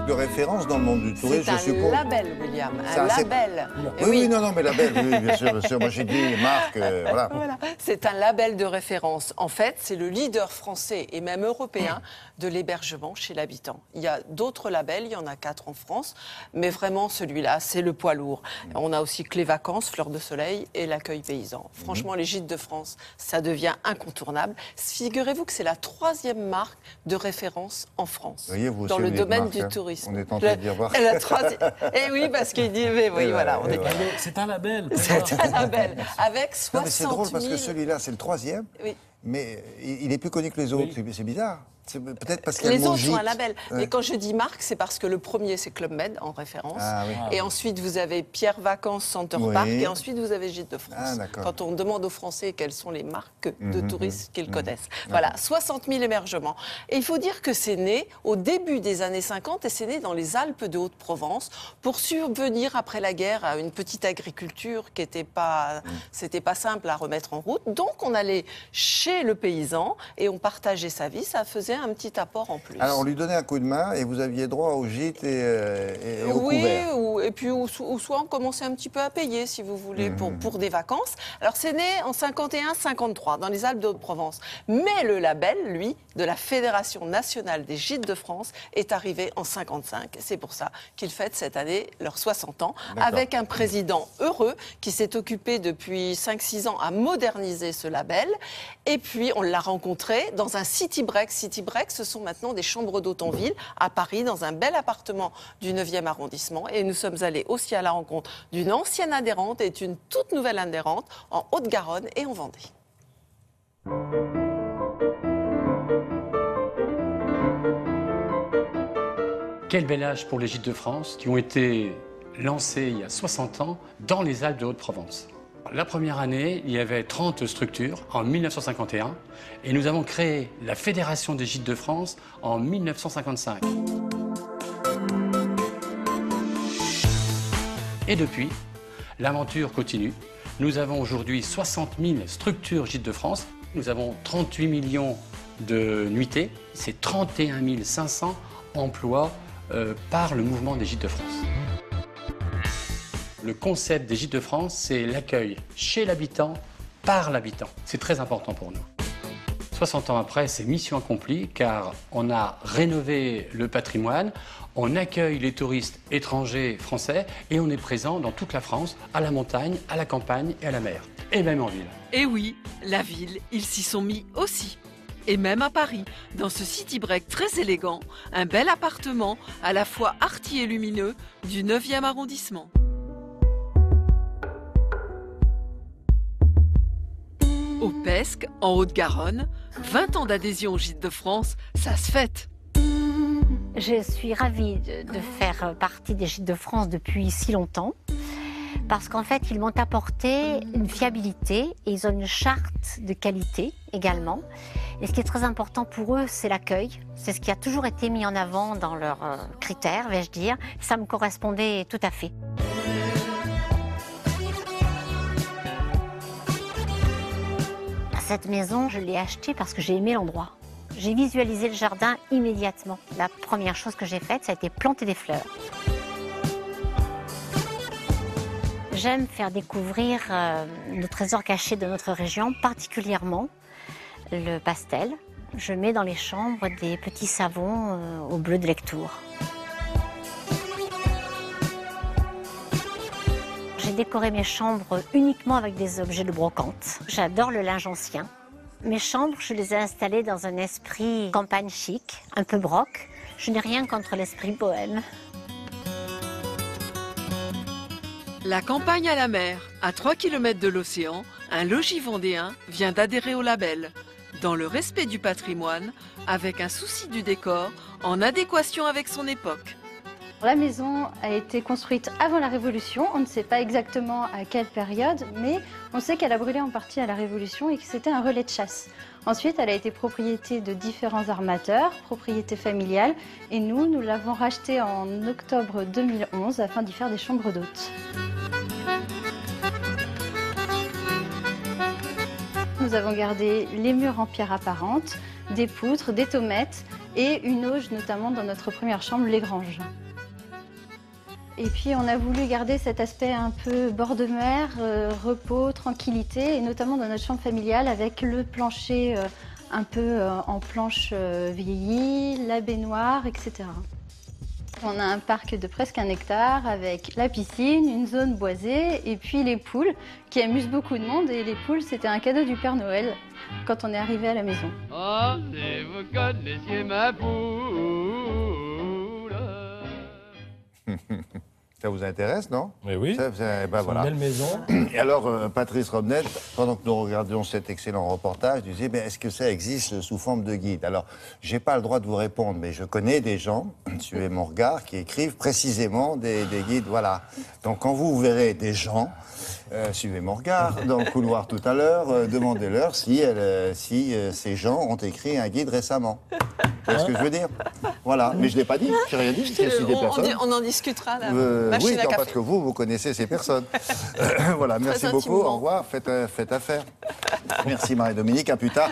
marque de référence dans le monde du tourisme, je suppose. C'est un label, William, un label. Oui, non, mais label, oui, bien sûr, bien sûr. Moi, j'ai dit marque, voilà. Voilà. C'est un label de référence. En fait, c'est le leader français et même européen de l'hébergement chez l'habitant. Il y a d'autres labels, il y en a 4 en France, mais vraiment, celui-là, c'est le poids lourd. On a aussi Clé Vacances, Fleurs de Soleil et l'Accueil Paysan. Franchement, les gîtes de France, ça devient incontournable. Figurez-vous que c'est la 3e marque de référence en France, voyez, vous dans aussi, le vous êtes domaine marque, du hein. tourisme. On est tenté de dire voir. La 3e. Et oui, parce qu'il dit, mais oui, voilà. On est... C'est un label. C'est un label. Avec 60 000... Non, mais c'est drôle parce que celui-là, c'est le 3e, oui. mais il est plus connu que les autres. Oui. C'est bizarre. C'est peut-être parce qu'il y a les le mot autres gîte. sont un label. Ouais. Mais quand je dis marque, c'est parce que le premier, c'est Club Med en référence. Ah, oui. Et ensuite, vous avez Pierre Vacances, Center Park. Et ensuite, vous avez Gîtes de France. Ah, quand on demande aux Français quelles sont les marques de touristes qu'ils connaissent. Voilà, 60 000 hébergements. Et il faut dire que c'est né au début des années 50 et c'est né dans les Alpes de Haute-Provence pour subvenir après la guerre à une petite agriculture qui n'était pas, c'était pas simple à remettre en route. Donc, on allait chez le paysan et on partageait sa vie. Ça faisait un petit apport en plus. Alors, on lui donnait un coup de main et vous aviez droit au gîte et au couvert. Oui, et puis ou soit on commençait un petit peu à payer, si vous voulez, pour des vacances. Alors, c'est né en 51-53, dans les Alpes de Haute-Provence. Mais le label, lui, de la Fédération nationale des gîtes de France, est arrivé en 55. C'est pour ça qu'ils fêtent cette année leurs 60 ans, avec un président heureux qui s'est occupé depuis 5-6 ans à moderniser ce label. Et puis, on l'a rencontré dans un city break. City break, ce sont maintenant des chambres d'hôte en ville, à Paris, dans un bel appartement du 9e arrondissement. Et nous sommes allés aussi à la rencontre d'une ancienne adhérente et d'une toute nouvelle adhérente en Haute-Garonne et en Vendée. Quel bel âge pour les gîtes de France qui ont été lancés il y a 60 ans dans les Alpes de Haute-Provence. La première année, il y avait 30 structures en 1951 et nous avons créé la Fédération des gîtes de France en 1955. Et depuis, l'aventure continue. Nous avons aujourd'hui 60 000 structures gîtes de France. Nous avons 38 millions de nuitées. C'est 31 500 emplois par le mouvement des gîtes de France. Le concept des gîtes de France, c'est l'accueil chez l'habitant, par l'habitant. C'est très important pour nous. 60 ans après, c'est mission accomplie car on a rénové le patrimoine, on accueille les touristes étrangers français et on est présent dans toute la France, à la montagne, à la campagne et à la mer, et même en ville. Et oui, la ville, ils s'y sont mis aussi. Et même à Paris, dans ce city break très élégant, un bel appartement à la fois arty et lumineux du 9e arrondissement. Au Pesque, en Haute-Garonne, 20 ans d'adhésion aux Gîtes de France, ça se fête. Je suis ravie de faire partie des Gîtes de France depuis si longtemps parce qu'en fait, ils m'ont apporté une fiabilité et ils ont une charte de qualité également. Et ce qui est très important pour eux, c'est l'accueil. C'est ce qui a toujours été mis en avant dans leurs critères, vais-je dire. Ça me correspondait tout à fait. Cette maison, je l'ai achetée parce que j'ai aimé l'endroit. J'ai visualisé le jardin immédiatement. La première chose que j'ai faite, ça a été planter des fleurs. J'aime faire découvrir le trésor caché de notre région, particulièrement le pastel. Je mets dans les chambres des petits savons au bleu de Lectoure. J'ai décoré mes chambres uniquement avec des objets de brocante. J'adore le linge ancien. Mes chambres, je les ai installées dans un esprit campagne chic, un peu broc. Je n'ai rien contre l'esprit bohème. La campagne à la mer, à 3 km de l'océan, un logis vendéen vient d'adhérer au label. Dans le respect du patrimoine, avec un souci du décor, en adéquation avec son époque. La maison a été construite avant la Révolution. On ne sait pas exactement à quelle période, mais on sait qu'elle a brûlé en partie à la Révolution et que c'était un relais de chasse. Ensuite, elle a été propriété de différents armateurs, propriété familiale, et nous l'avons rachetée en octobre 2011 afin d'y faire des chambres d'hôtes. Nous avons gardé les murs en pierre apparente, des poutres, des taumettes et une auge, notamment dans notre première chambre, les granges. Et puis on a voulu garder cet aspect un peu bord de mer, repos, tranquillité, et notamment dans notre chambre familiale avec le plancher un peu en planche vieillie, la baignoire, etc. On a un parc de presque 1 hectare avec la piscine, une zone boisée et puis les poules qui amusent beaucoup de monde. Et les poules, c'était un cadeau du Père Noël quand on est arrivé à la maison. Oh, si vous connaissiez ma poule. Ça vous intéresse, non? Mais oui, ben c'est voilà. une belle maison. Et alors, Patrice Robnet, pendant que nous regardions cet excellent reportage, disait, est-ce que ça existe sous forme de guide? Alors, j'ai pas le droit de vous répondre, mais je connais des gens, suivez mon regard, qui écrivent précisément des guides, voilà. Donc, quand vous verrez des gens, suivez mon regard, dans le couloir tout à l'heure, demandez-leur si ces gens ont écrit un guide récemment. Vous voyez ce que je veux dire? Voilà, mais je ne l'ai pas dit, je n'ai rien dit, j'ai des personnes. On en discutera, là. Oui, non, parce que vous connaissez ces personnes. Voilà, merci beaucoup, au revoir, faites affaire. Merci Marie-Dominique, à plus tard.